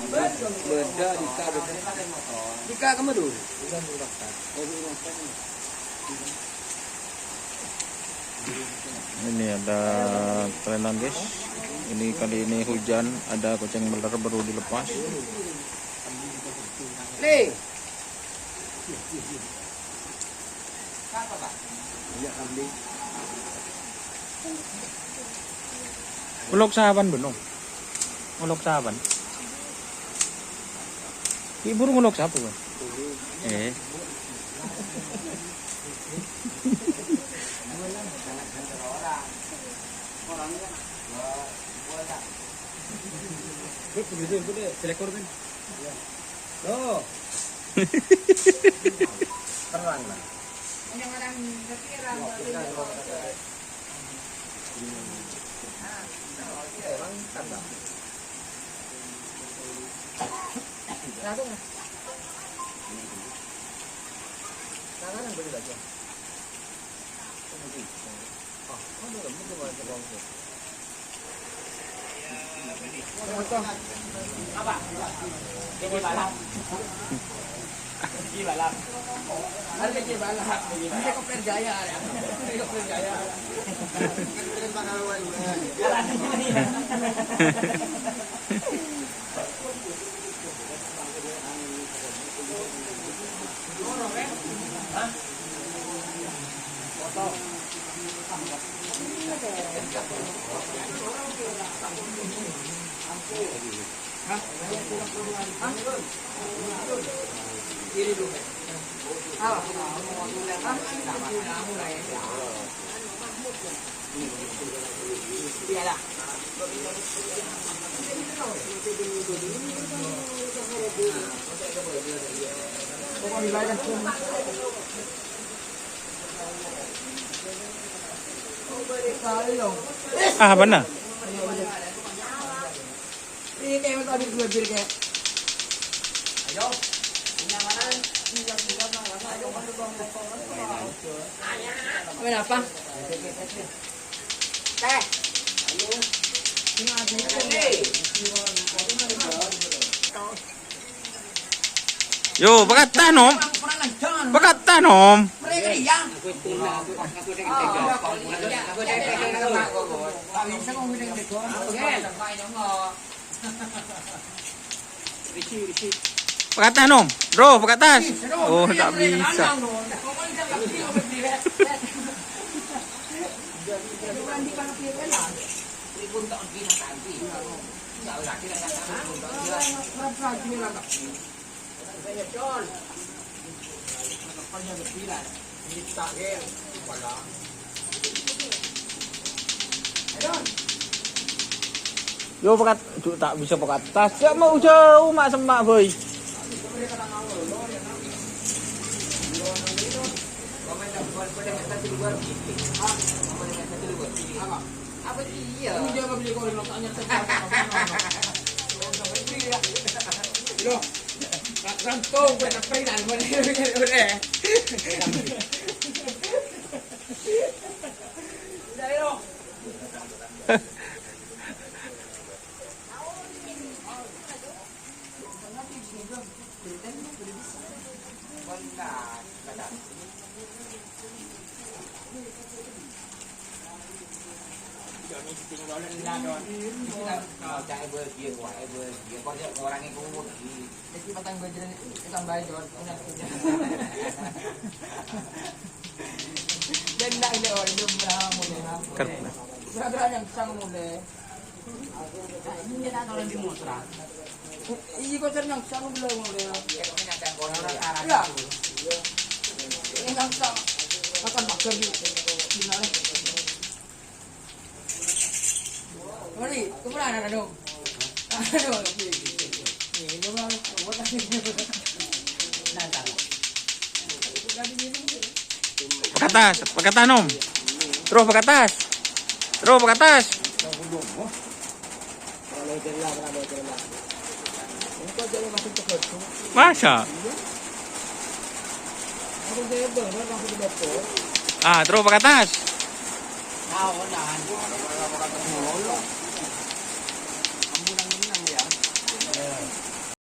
Beda Dika kamu dulu. Ini ada kerenan guys. Ini kali ini hujan, ada kucing beler baru dilepas. Nih. Ulok sahaban benong. Ulok sahaban. Ibu ngulok siapa kan? Selekor kan? Loh. Terang lah. Yang orang berkira langsung tangan beri aja. Apa? Keji balap. Keji balap. Ada keji balap. Ini Koplen Jaya ya. Koplen Jaya. Ah, benar. Ini kayak tadi dua bir kayak. Ayo. Apa? Teh. Ayo. Yo, bakatan om. Bakatan om. Pakatan om, bro, pakatas. Oh, tak bisa. Yo pakat, tak bisa pakat tas. Gak mau jauh mak semak boy. Apa dia? Dia enggak beli goreng tanya Loh. Rantong buat apa ini dan buat udah. Dari lo. Chạy vừa kia ngoại vừa kia con orang itu jadi patang bajaran tambah John dan nak dia orang belum mulai berapa yang sang mulai ini dia tak orang di Musra iya kau yang sang belum mulai ya ini yang sang akan bakar di mana Mari, kemana dong? Aduh, ini memang buat apa? Pakatas, pakatan om. Terus pakatas. Terus pakatas. Masa? Ah, terus pakatas.